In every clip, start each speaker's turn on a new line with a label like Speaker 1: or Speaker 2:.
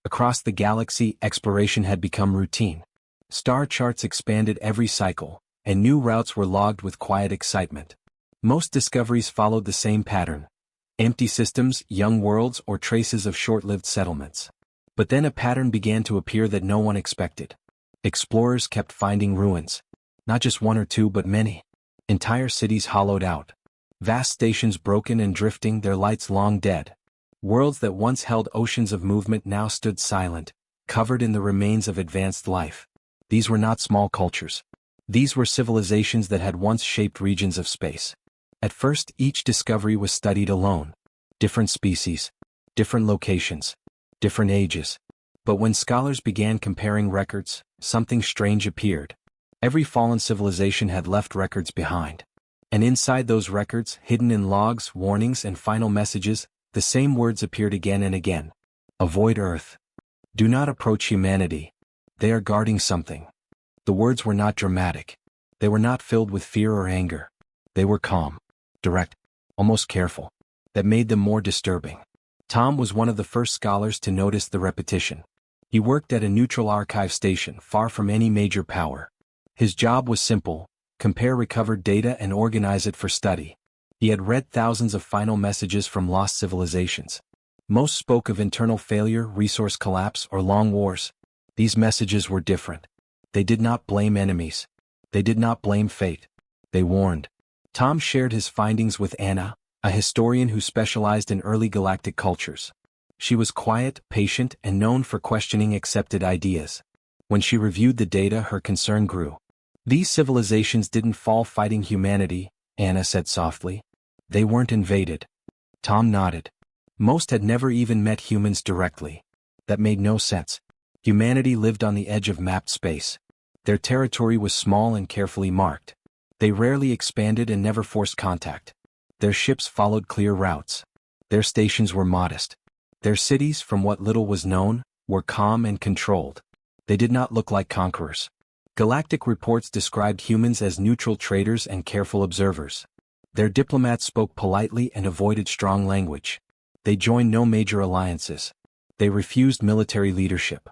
Speaker 1: Across the galaxy, exploration had become routine. Star charts expanded every cycle, and new routes were logged with quiet excitement. Most discoveries followed the same pattern: empty systems, young worlds, or traces of short-lived settlements. But then a pattern began to appear that no one expected. Explorers kept finding ruins. Not just one or two, but many. Entire cities hollowed out. Vast stations broken and drifting, their lights long dead. Worlds that once held oceans of movement now stood silent, covered in the remains of advanced life. These were not small cultures. These were civilizations that had once shaped regions of space. At first, each discovery was studied alone. Different species, different locations, different ages. But when scholars began comparing records, something strange appeared. Every fallen civilization had left records behind. And inside those records, hidden in logs, warnings, and final messages, the same words appeared again and again. Avoid Earth. Do not approach humanity. They are guarding something. The words were not dramatic. They were not filled with fear or anger. They were calm, direct, almost careful. That made them more disturbing. Tom was one of the first scholars to notice the repetition. He worked at a neutral archive station far from any major power. His job was simple: compare recovered data and organize it for study. He had read thousands of final messages from lost civilizations. Most spoke of internal failure, resource collapse, or long wars. These messages were different. They did not blame enemies. They did not blame fate. They warned. Tom shared his findings with Anna, a historian who specialized in early galactic cultures. She was quiet, patient, and known for questioning accepted ideas. When she reviewed the data, her concern grew. These civilizations didn't fall fighting humanity, Anna said softly. They weren't invaded. Tom nodded. Most had never even met humans directly. That made no sense. Humanity lived on the edge of mapped space. Their territory was small and carefully marked. They rarely expanded and never forced contact. Their ships followed clear routes. Their stations were modest. Their cities, from what little was known, were calm and controlled. They did not look like conquerors. Galactic reports described humans as neutral traders and careful observers. Their diplomats spoke politely and avoided strong language. They joined no major alliances. They refused military leadership.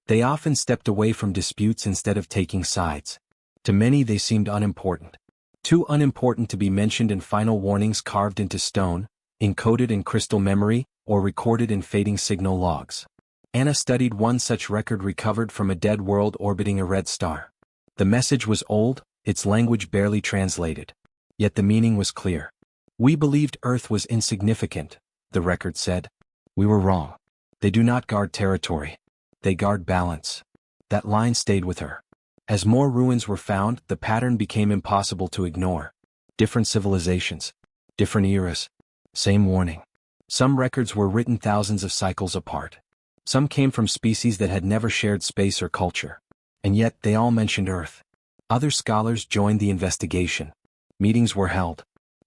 Speaker 1: They often stepped away from disputes instead of taking sides. To many they seemed unimportant. Too unimportant to be mentioned in final warnings carved into stone, encoded in crystal memory, or recorded in fading signal logs. Anna studied one such record recovered from a dead world orbiting a red star. The message was old, its language barely translated. Yet the meaning was clear. We believed Earth was insignificant, the record said. We were wrong. They do not guard territory. They guard balance. That line stayed with her. As more ruins were found, the pattern became impossible to ignore. Different civilizations. Different eras. Same warning. Some records were written thousands of cycles apart. Some came from species that had never shared space or culture. And yet they all mentioned Earth. Other scholars joined the investigation. Meetings were held.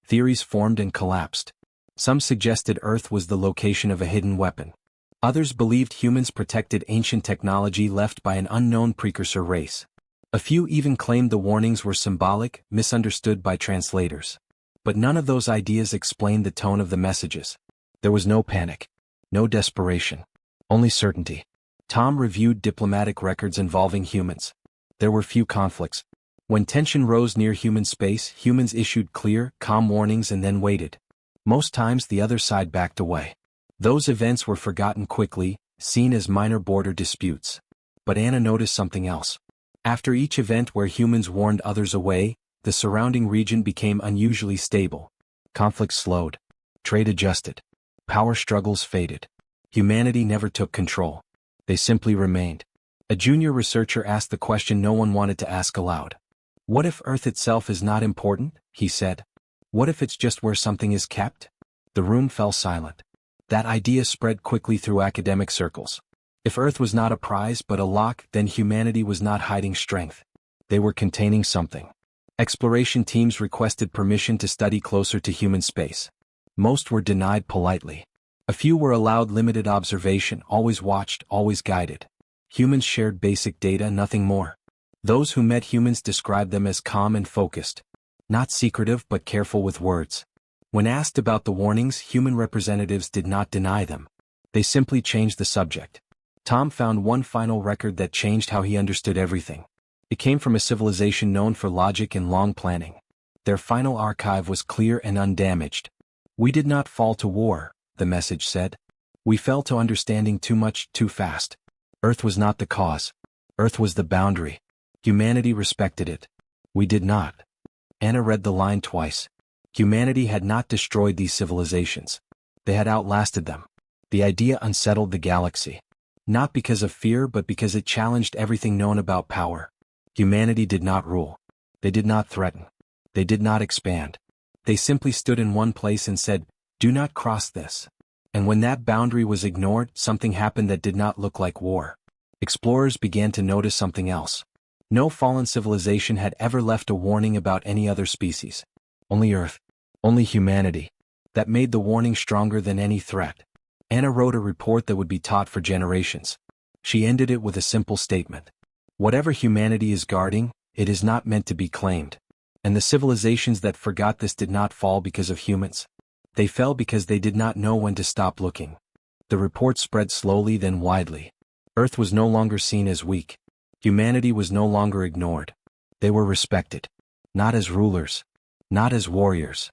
Speaker 1: Theories formed and collapsed. Some suggested Earth was the location of a hidden weapon. Others believed humans protected ancient technology left by an unknown precursor race. A few even claimed the warnings were symbolic, misunderstood by translators. But none of those ideas explained the tone of the messages. There was no panic, no desperation, only certainty. Tom reviewed diplomatic records involving humans. There were few conflicts. When tension rose near human space, humans issued clear, calm warnings and then waited. Most times the other side backed away. Those events were forgotten quickly, seen as minor border disputes. But Anna noticed something else. After each event where humans warned others away, the surrounding region became unusually stable. Conflict slowed. Trade adjusted. Power struggles faded. Humanity never took control. They simply remained. A junior researcher asked the question no one wanted to ask aloud. What if Earth itself is not important? He said. What if it's just where something is kept? The room fell silent. That idea spread quickly through academic circles. If Earth was not a prize but a lock, then humanity was not hiding strength. They were containing something. Exploration teams requested permission to study closer to human space. Most were denied politely. A few were allowed limited observation, always watched, always guided. Humans shared basic data, nothing more. Those who met humans described them as calm and focused. Not secretive but careful with words. When asked about the warnings, human representatives did not deny them. They simply changed the subject. Tom found one final record that changed how he understood everything. It came from a civilization known for logic and long planning. Their final archive was clear and undamaged. "We did not fall to war," the message said. "We fell to understanding too much, too fast. Earth was not the cause. Earth was the boundary. Humanity respected it. We did not." Anna read the line twice. Humanity had not destroyed these civilizations. They had outlasted them. The idea unsettled the galaxy. Not because of fear but because it challenged everything known about power. Humanity did not rule. They did not threaten. They did not expand. They simply stood in one place and said, "Do not cross this." And when that boundary was ignored, something happened that did not look like war. Explorers began to notice something else. No fallen civilization had ever left a warning about any other species. Only Earth. Only humanity. That made the warning stronger than any threat. Anna wrote a report that would be taught for generations. She ended it with a simple statement. Whatever humanity is guarding, it is not meant to be claimed. And the civilizations that forgot this did not fall because of humans. They fell because they did not know when to stop looking. The report spread slowly then widely. Earth was no longer seen as weak. Humanity was no longer ignored. They were respected. Not as rulers. Not as warriors.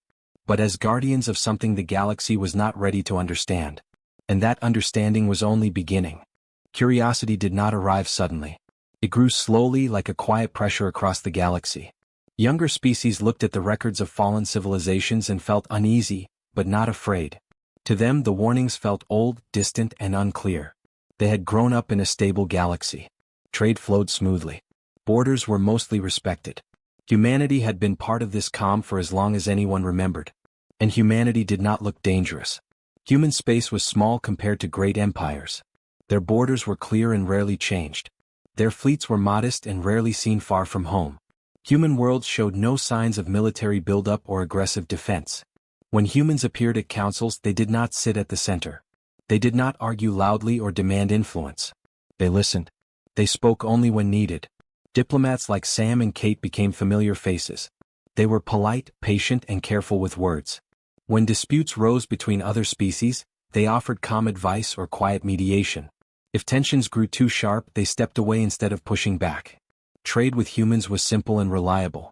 Speaker 1: But as guardians of something the galaxy was not ready to understand. And that understanding was only beginning. Curiosity did not arrive suddenly. It grew slowly like a quiet pressure across the galaxy. Younger species looked at the records of fallen civilizations and felt uneasy, but not afraid. To them the warnings felt old, distant, and unclear. They had grown up in a stable galaxy. Trade flowed smoothly. Borders were mostly respected. Humanity had been part of this calm for as long as anyone remembered. And humanity did not look dangerous. Human space was small compared to great empires. Their borders were clear and rarely changed. Their fleets were modest and rarely seen far from home. Human worlds showed no signs of military buildup or aggressive defense. When humans appeared at councils, they did not sit at the center. They did not argue loudly or demand influence. They listened. They spoke only when needed. Diplomats like Sam and Kate became familiar faces. They were polite, patient, and careful with words. When disputes rose between other species, they offered calm advice or quiet mediation. If tensions grew too sharp, they stepped away instead of pushing back. Trade with humans was simple and reliable.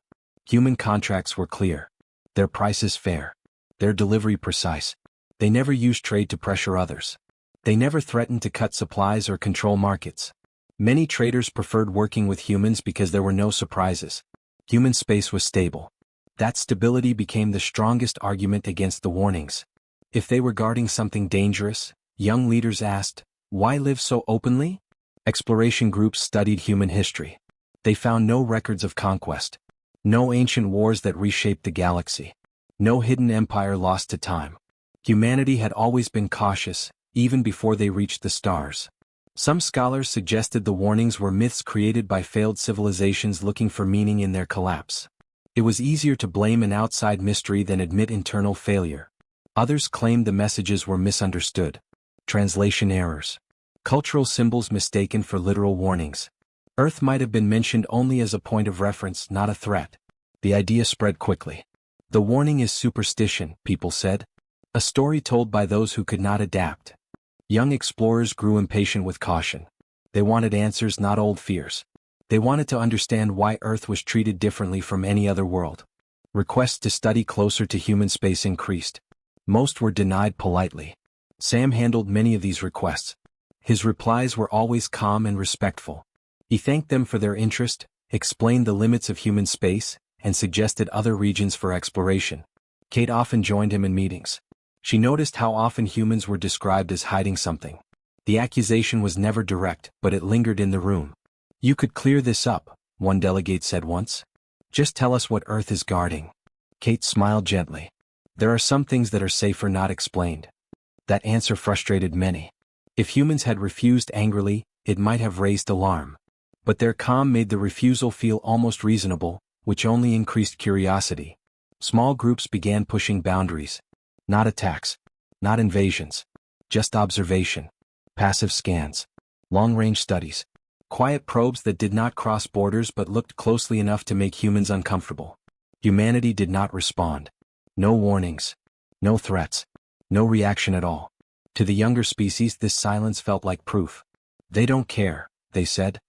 Speaker 1: Human contracts were clear. Their prices fair. Their delivery precise. They never used trade to pressure others. They never threatened to cut supplies or control markets. Many traders preferred working with humans because there were no surprises. Human space was stable. That stability became the strongest argument against the warnings. If they were guarding something dangerous, young leaders asked, "Why live so openly?" Exploration groups studied human history. They found no records of conquest. No ancient wars that reshaped the galaxy. No hidden empire lost to time. Humanity had always been cautious, even before they reached the stars. Some scholars suggested the warnings were myths created by failed civilizations looking for meaning in their collapse. It was easier to blame an outside mystery than admit internal failure. Others claimed the messages were misunderstood. Translation errors. Cultural symbols mistaken for literal warnings. Earth might have been mentioned only as a point of reference, not a threat. The idea spread quickly. The warning is superstition, people said. A story told by those who could not adapt. Young explorers grew impatient with caution. They wanted answers, not old fears. They wanted to understand why Earth was treated differently from any other world. Requests to study closer to human space increased. Most were denied politely. Sam handled many of these requests. His replies were always calm and respectful. He thanked them for their interest, explained the limits of human space, and suggested other regions for exploration. Kate often joined him in meetings. She noticed how often humans were described as hiding something. The accusation was never direct, but it lingered in the room. "You could clear this up," one delegate said once. "Just tell us what Earth is guarding." Kate smiled gently. "There are some things that are safer not explained." That answer frustrated many. If humans had refused angrily, it might have raised alarm. But their calm made the refusal feel almost reasonable, which only increased curiosity. Small groups began pushing boundaries. Not attacks. Not invasions. Just observation. Passive scans. Long-range studies. Quiet probes that did not cross borders but looked closely enough to make humans uncomfortable. Humanity did not respond. No warnings. No threats. No reaction at all. To the younger species, this silence felt like proof. They don't care, they said.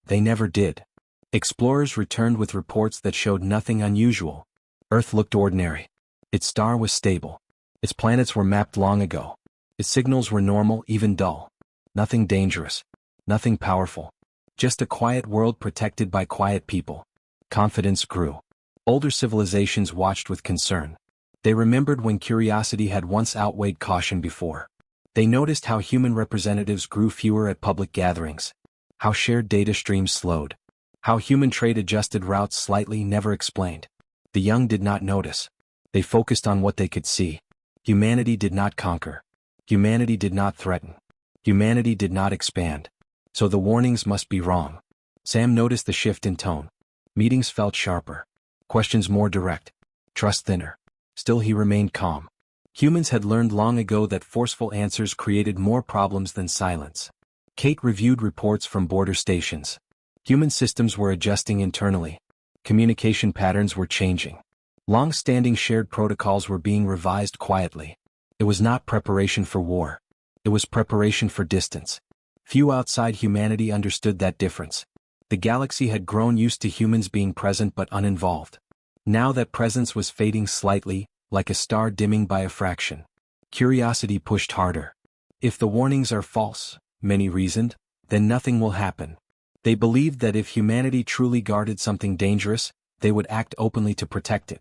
Speaker 1: They never did. Explorers returned with reports that showed nothing unusual. Earth looked ordinary. Its star was stable. Its planets were mapped long ago. Its signals were normal, even dull. Nothing dangerous. Nothing powerful. Just a quiet world protected by quiet people. Confidence grew. Older civilizations watched with concern. They remembered when curiosity had once outweighed caution before. They noticed how human representatives grew fewer at public gatherings. How shared data streams slowed. How human trade adjusted routes slightly, never explained. The young did not notice. They focused on what they could see. Humanity did not conquer. Humanity did not threaten. Humanity did not expand. So the warnings must be wrong. Sam noticed the shift in tone. Meetings felt sharper. Questions more direct. Trust thinner. Still he remained calm. Humans had learned long ago that forceful answers created more problems than silence. Kate reviewed reports from border stations. Human systems were adjusting internally. Communication patterns were changing. Long-standing shared protocols were being revised quietly. It was not preparation for war. It was preparation for distance. Few outside humanity understood that difference. The galaxy had grown used to humans being present but uninvolved. Now that presence was fading slightly, like a star dimming by a fraction. Curiosity pushed harder. If the warnings are false, many reasoned, then nothing will happen. They believed that if humanity truly guarded something dangerous, they would act openly to protect it.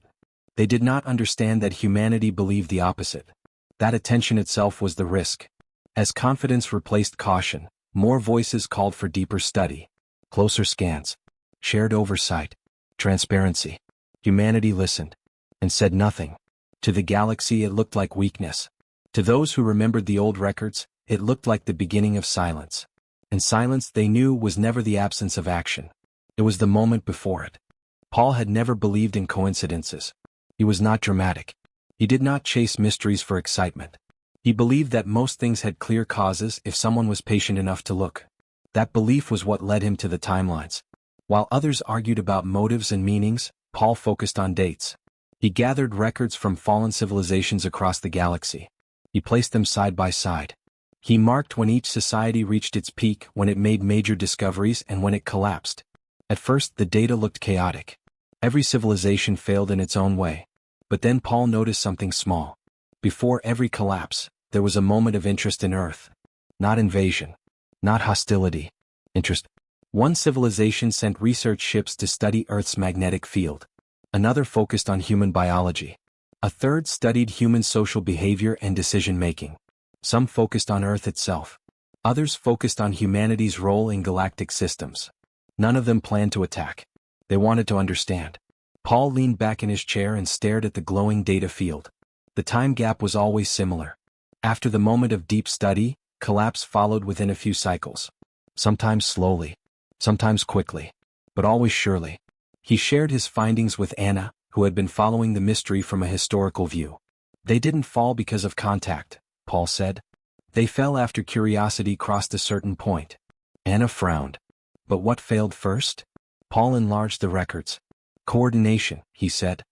Speaker 1: They did not understand that humanity believed the opposite. That attention itself was the risk. As confidence replaced caution, more voices called for deeper study. Closer scans. Shared oversight. Transparency. Humanity listened. And said nothing. To the galaxy it looked like weakness. To those who remembered the old records, it looked like the beginning of silence. And silence, they knew, was never the absence of action. It was the moment before it. Paul had never believed in coincidences. He was not dramatic. He did not chase mysteries for excitement. He believed that most things had clear causes if someone was patient enough to look. That belief was what led him to the timelines. While others argued about motives and meanings, Paul focused on dates. He gathered records from fallen civilizations across the galaxy. He placed them side by side. He marked when each society reached its peak, when it made major discoveries, and when it collapsed. At first, the data looked chaotic. Every civilization failed in its own way. But then Paul noticed something small. Before every collapse, there was a moment of interest in Earth. Not invasion. Not hostility. Interest. One civilization sent research ships to study Earth's magnetic field. Another focused on human biology. A third studied human social behavior and decision-making. Some focused on Earth itself. Others focused on humanity's role in galactic systems. None of them planned to attack. They wanted to understand. Paul leaned back in his chair and stared at the glowing data field. The time gap was always similar. After the moment of deep study, collapse followed within a few cycles. Sometimes slowly. Sometimes quickly. But always surely. He shared his findings with Anna, who had been following the mystery from a historical view. They didn't fall because of contact, Paul said. They fell after curiosity crossed a certain point. Anna frowned. But what failed first? Paul enlarged the records. Coordination, he said.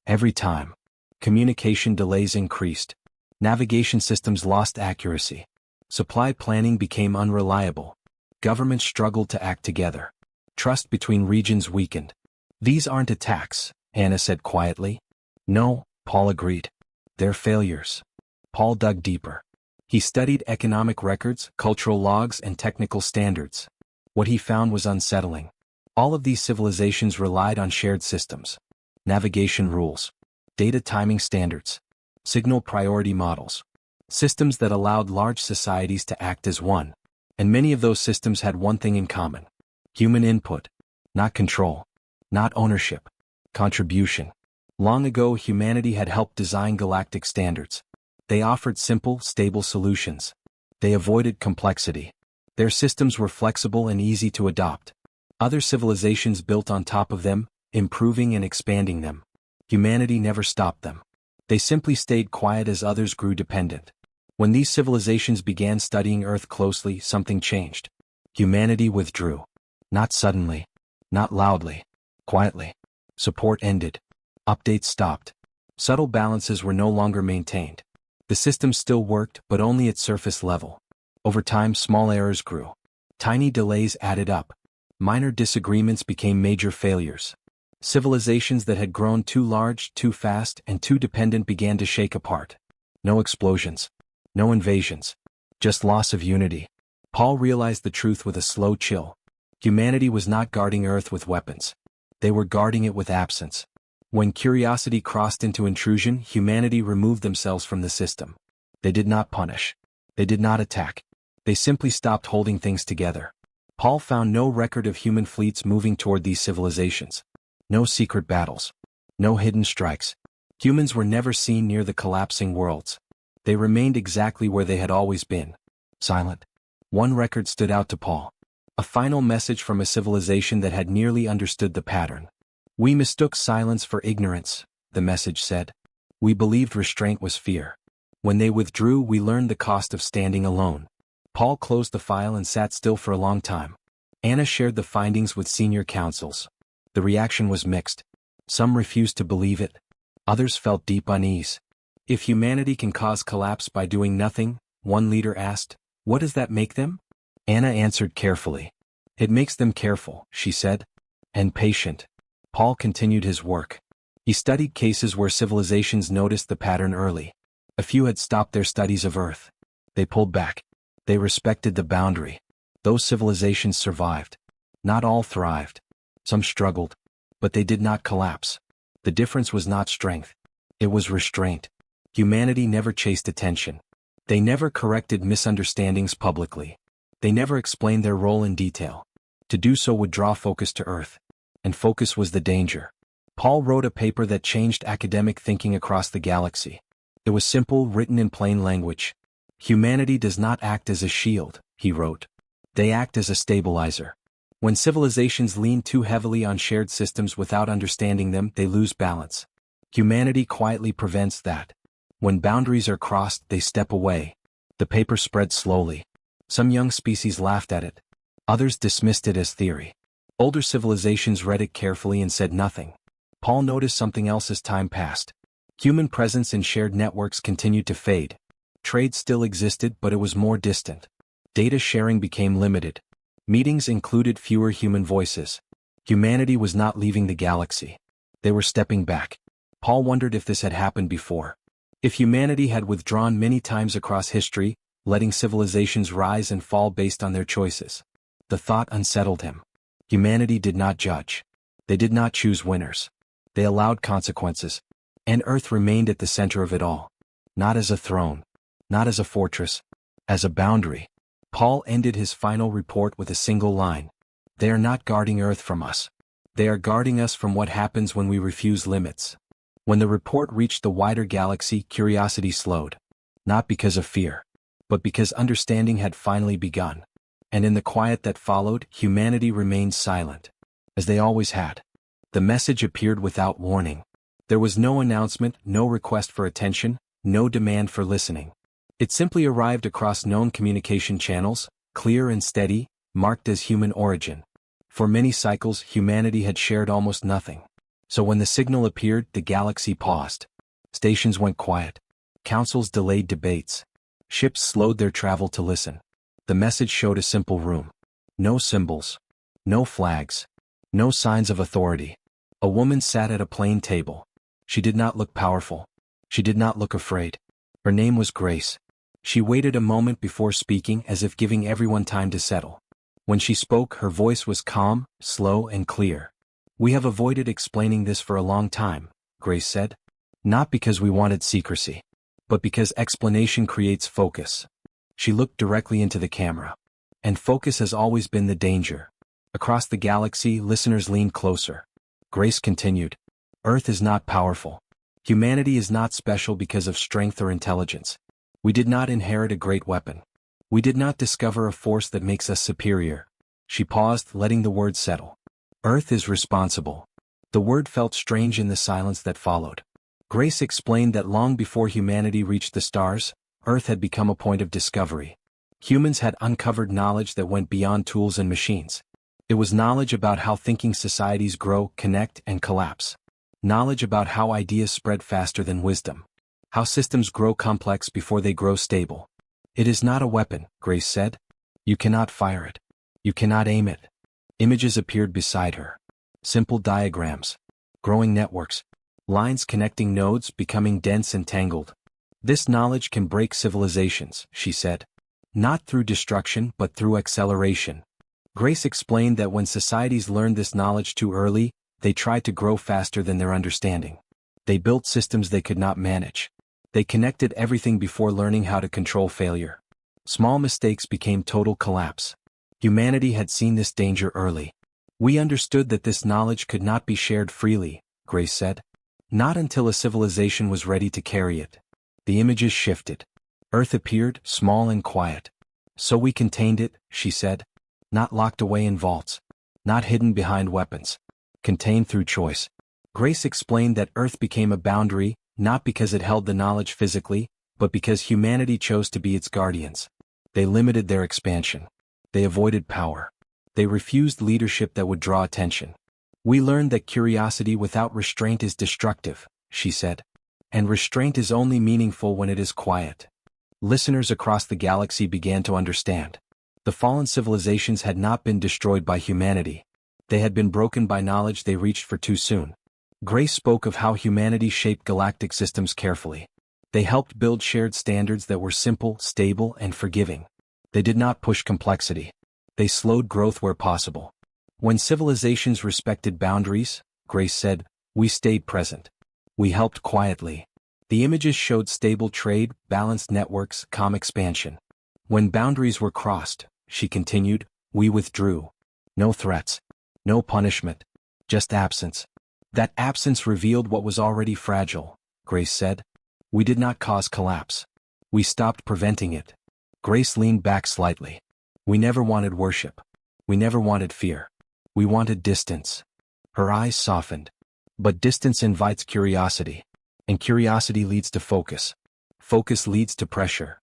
Speaker 1: Every time. Communication delays increased. Navigation systems lost accuracy. Supply planning became unreliable. Governments struggled to act together. Trust between regions weakened. These aren't attacks, Anna said quietly. No, Paul agreed. They're failures. Paul dug deeper. He studied economic records, cultural logs, and technical standards. What he found was unsettling. All of these civilizations relied on shared systems. Navigation rules. Data timing standards. Signal priority models. Systems that allowed large societies to act as one. And many of those systems had one thing in common. Human input. Not control. Not ownership. Contribution. Long ago, humanity had helped design galactic standards. They offered simple, stable solutions. They avoided complexity. Their systems were flexible and easy to adopt. Other civilizations built on top of them, improving and expanding them. Humanity never stopped them. They simply stayed quiet as others grew dependent. When these civilizations began studying Earth closely, something changed. Humanity withdrew. Not suddenly. Not loudly. Quietly. Support ended. Updates stopped. Subtle balances were no longer maintained. The system still worked, but only at surface level. Over time, small errors grew. Tiny delays added up. Minor disagreements became major failures. Civilizations that had grown too large, too fast, and too dependent began to shake apart. No explosions. No invasions. Just loss of unity. Paul realized the truth with a slow chill. Humanity was not guarding Earth with weapons. They were guarding it with absence. When curiosity crossed into intrusion, humanity removed themselves from the system. They did not punish. They did not attack. They simply stopped holding things together. Paul found no record of human fleets moving toward these civilizations. No secret battles. No hidden strikes. Humans were never seen near the collapsing worlds. They remained exactly where they had always been. Silent. One record stood out to Paul. A final message from a civilization that had nearly understood the pattern. "We mistook silence for ignorance," the message said. "We believed restraint was fear. When they withdrew, we learned the cost of standing alone." Paul closed the file and sat still for a long time. Anna shared the findings with senior councils. The reaction was mixed. Some refused to believe it. Others felt deep unease. "If humanity can cause collapse by doing nothing," one leader asked, "what does that make them?" Anna answered carefully. "It makes them careful," she said. "And patient." Paul continued his work. He studied cases where civilizations noticed the pattern early. A few had stopped their studies of Earth. They pulled back. They respected the boundary. Those civilizations survived. Not all thrived. Some struggled. But they did not collapse. The difference was not strength. It was restraint. Humanity never chased attention. They never corrected misunderstandings publicly. They never explained their role in detail. To do so would draw focus to Earth. And focus was the danger. Paul wrote a paper that changed academic thinking across the galaxy. It was simple, written in plain language. "Humanity does not act as a shield," he wrote. "They act as a stabilizer. When civilizations lean too heavily on shared systems without understanding them, they lose balance. Humanity quietly prevents that. When boundaries are crossed, they step away." The paper spread slowly. Some young species laughed at it. Others dismissed it as theory. Older civilizations read it carefully and said nothing. Paul noticed something else as time passed. Human presence in shared networks continued to fade. Trade still existed, but it was more distant. Data sharing became limited. Meetings included fewer human voices. Humanity was not leaving the galaxy. They were stepping back. Paul wondered if this had happened before. If humanity had withdrawn many times across history, letting civilizations rise and fall based on their choices. The thought unsettled him. Humanity did not judge. They did not choose winners. They allowed consequences. And Earth remained at the center of it all. Not as a throne. Not as a fortress. As a boundary. Paul ended his final report with a single line. "They are not guarding Earth from us. They are guarding us from what happens when we refuse limits." When the report reached the wider galaxy, curiosity slowed. Not because of fear, but because understanding had finally begun. And in the quiet that followed, humanity remained silent. As they always had. The message appeared without warning. There was no announcement, no request for attention, no demand for listening. It simply arrived across known communication channels, clear and steady, marked as human origin. For many cycles, humanity had shared almost nothing. So when the signal appeared, the galaxy paused. Stations went quiet. Councils delayed debates. Ships slowed their travel to listen. The message showed a simple room. No symbols. No flags. No signs of authority. A woman sat at a plain table. She did not look powerful. She did not look afraid. Her name was Grace. She waited a moment before speaking, as if giving everyone time to settle. When she spoke, her voice was calm, slow, and clear. "We have avoided explaining this for a long time," Grace said. "Not because we wanted secrecy, but because explanation creates focus." She looked directly into the camera. And focus has always been the danger. Across the galaxy, listeners leaned closer. Grace continued. "Earth is not powerful. Humanity is not special because of strength or intelligence. We did not inherit a great weapon. We did not discover a force that makes us superior." She paused, letting the words settle. "Earth is responsible." The word felt strange in the silence that followed. Grace explained that long before humanity reached the stars, Earth had become a point of discovery. Humans had uncovered knowledge that went beyond tools and machines. It was knowledge about how thinking societies grow, connect, and collapse. Knowledge about how ideas spread faster than wisdom. How systems grow complex before they grow stable. "It is not a weapon," Grace said. "You cannot fire it. You cannot aim it. Images appeared beside her. Simple diagrams. Growing networks. Lines connecting nodes becoming dense and tangled. This knowledge can break civilizations, she said. Not through destruction but through acceleration. Grace explained that when societies learned this knowledge too early, they tried to grow faster than their understanding. They built systems they could not manage. They connected everything before learning how to control failure. Small mistakes became total collapse. Humanity had seen this danger early. We understood that this knowledge could not be shared freely, Grace said. Not until a civilization was ready to carry it. The images shifted. Earth appeared, small and quiet. So we contained it, she said. Not locked away in vaults. Not hidden behind weapons. Contained through choice. Grace explained that Earth became a boundary, not because it held the knowledge physically, but because humanity chose to be its guardians. They limited their expansion. They avoided power. They refused leadership that would draw attention. We learned that curiosity without restraint is destructive, she said. And restraint is only meaningful when it is quiet. Listeners across the galaxy began to understand. The fallen civilizations had not been destroyed by humanity. They had been broken by knowledge they reached for too soon. Grace spoke of how humanity shaped galactic systems carefully. They helped build shared standards that were simple, stable, and forgiving. They did not push complexity. They slowed growth where possible. When civilizations respected boundaries, Grace said, we stayed present. We helped quietly. The images showed stable trade, balanced networks, calm expansion. When boundaries were crossed, she continued, we withdrew. No threats. No punishment. Just absence. That absence revealed what was already fragile, Grace said. We did not cause collapse. We stopped preventing it. Grace leaned back slightly. We never wanted worship. We never wanted fear. We wanted distance. Her eyes softened. But distance invites curiosity. And curiosity leads to focus. Focus leads to pressure.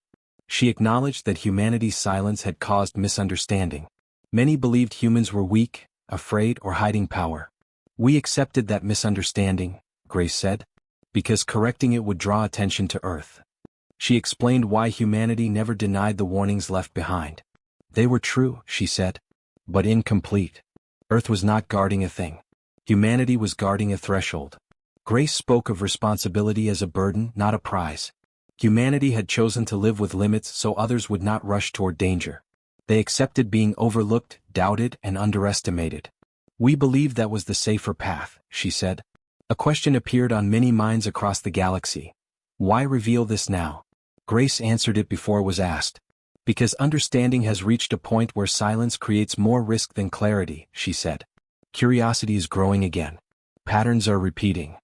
Speaker 1: She acknowledged that humanity's silence had caused misunderstanding. Many believed humans were weak, afraid, or hiding power. We accepted that misunderstanding, Grace said, because correcting it would draw attention to Earth. She explained why humanity never denied the warnings left behind. They were true, she said, but incomplete. Earth was not guarding a thing. Humanity was guarding a threshold. Grace spoke of responsibility as a burden, not a prize. Humanity had chosen to live with limits so others would not rush toward danger. They accepted being overlooked, doubted, and underestimated. We believed that was the safer path, she said. A question appeared on many minds across the galaxy. Why reveal this now? Grace answered it before it was asked. Because understanding has reached a point where silence creates more risk than clarity, she said. Curiosity is growing again. Patterns are repeating.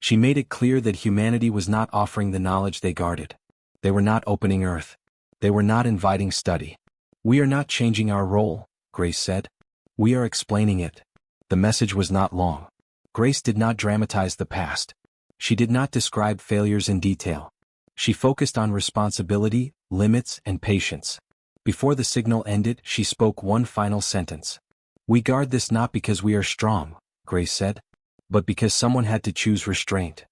Speaker 1: She made it clear that humanity was not offering the knowledge they guarded. They were not opening Earth. They were not inviting study. We are not changing our role, Grace said. We are explaining it. The message was not long. Grace did not dramatize the past. She did not describe failures in detail. She focused on responsibility, limits, and patience. Before the signal ended, she spoke one final sentence. We guard this not because we are strong, Grace said, but because someone had to choose restraint.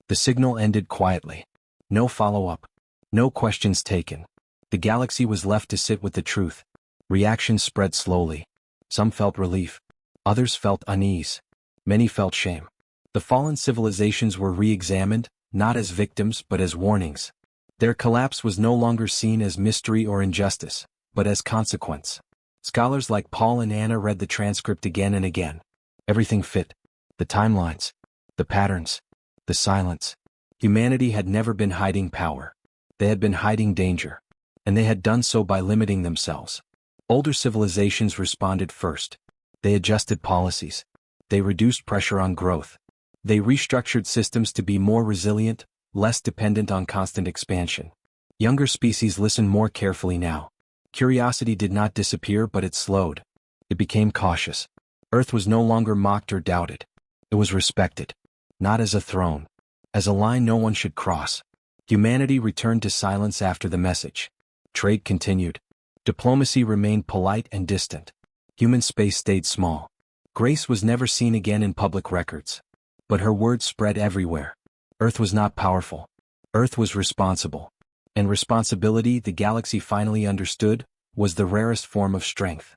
Speaker 1: The signal ended quietly. No follow-up. No questions taken. The galaxy was left to sit with the truth. Reactions spread slowly. Some felt relief. Others felt unease. Many felt shame. The fallen civilizations were re-examined, not as victims but as warnings. Their collapse was no longer seen as mystery or injustice, but as consequence. Scholars like Paul and Anna read the transcript again and again. Everything fit. The timelines. The patterns. The silence. Humanity had never been hiding power. They had been hiding danger. And they had done so by limiting themselves. Older civilizations responded first. They adjusted policies. They reduced pressure on growth. They restructured systems to be more resilient, less dependent on constant expansion. Younger species listened more carefully now. Curiosity did not disappear, but it slowed. It became cautious. Earth was no longer mocked or doubted. It was respected. Not as a throne. As a line no one should cross. Humanity returned to silence after the message. Trade continued. Diplomacy remained polite and distant. Human space stayed small. Grace was never seen again in public records. But her words spread everywhere. Earth was not powerful. Earth was responsible. And responsibility, the galaxy finally understood, was the rarest form of strength.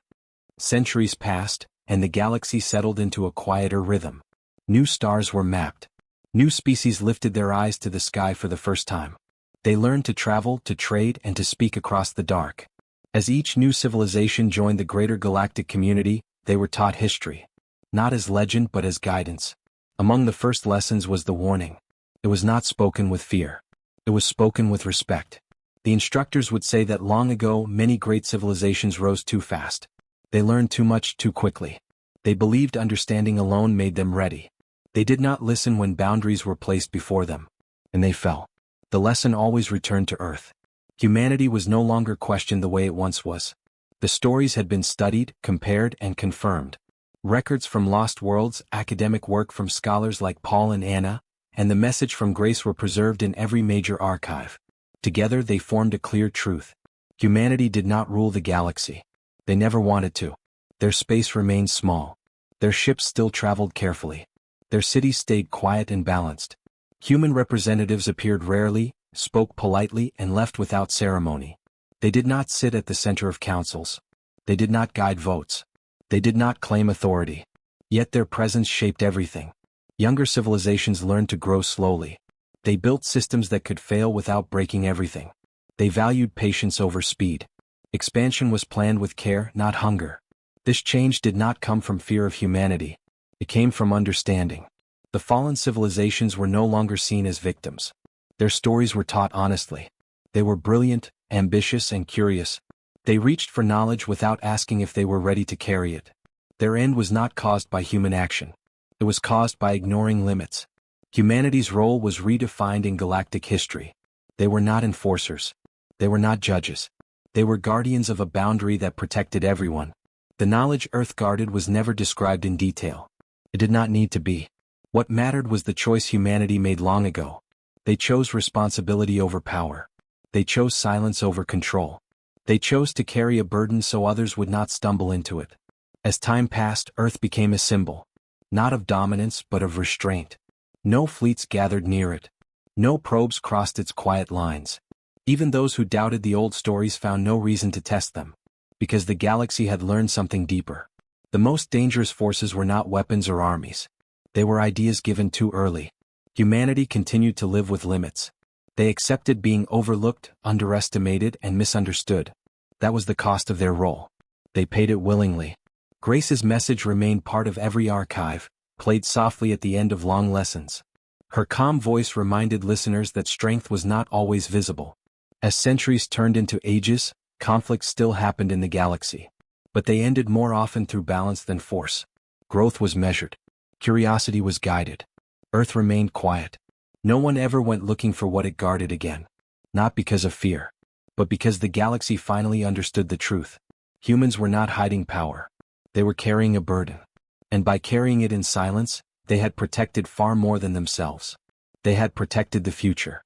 Speaker 1: Centuries passed, and the galaxy settled into a quieter rhythm. New stars were mapped. New species lifted their eyes to the sky for the first time. They learned to travel, to trade, and to speak across the dark. As each new civilization joined the greater galactic community, they were taught history. Not as legend but as guidance. Among the first lessons was the warning. It was not spoken with fear. It was spoken with respect. The instructors would say that long ago many great civilizations rose too fast. They learned too much too quickly. They believed understanding alone made them ready. They did not listen when boundaries were placed before them. And they fell. The lesson always returned to Earth. Humanity was no longer questioned the way it once was. The stories had been studied, compared, and confirmed. Records from lost worlds, academic work from scholars like Paul and Anna, and the message from Grace were preserved in every major archive. Together they formed a clear truth. Humanity did not rule the galaxy. They never wanted to. Their space remained small. Their ships still traveled carefully. Their cities stayed quiet and balanced. Human representatives appeared rarely, spoke politely, and left without ceremony. They did not sit at the center of councils. They did not guide votes. They did not claim authority. Yet their presence shaped everything. Younger civilizations learned to grow slowly. They built systems that could fail without breaking everything. They valued patience over speed. Expansion was planned with care, not hunger. This change did not come from fear of humanity. It came from understanding. The fallen civilizations were no longer seen as victims. Their stories were taught honestly. They were brilliant, ambitious, and curious. They reached for knowledge without asking if they were ready to carry it. Their end was not caused by human action. It was caused by ignoring limits. Humanity's role was redefined in galactic history. They were not enforcers. They were not judges. They were guardians of a boundary that protected everyone. The knowledge Earth guarded was never described in detail. It did not need to be. What mattered was the choice humanity made long ago. They chose responsibility over power. They chose silence over control. They chose to carry a burden so others would not stumble into it. As time passed, Earth became a symbol. Not of dominance but of restraint. No fleets gathered near it. No probes crossed its quiet lines. Even those who doubted the old stories found no reason to test them. Because the galaxy had learned something deeper. The most dangerous forces were not weapons or armies. They were ideas given too early. Humanity continued to live with limits. They accepted being overlooked, underestimated, and misunderstood. That was the cost of their role. They paid it willingly. Grace's message remained part of every archive, played softly at the end of long lessons. Her calm voice reminded listeners that strength was not always visible. As centuries turned into ages, conflicts still happened in the galaxy. But they ended more often through balance than force. Growth was measured. Curiosity was guided. Earth remained quiet. No one ever went looking for what it guarded again. Not because of fear. But because the galaxy finally understood the truth. Humans were not hiding power. They were carrying a burden. And by carrying it in silence, they had protected far more than themselves. They had protected the future.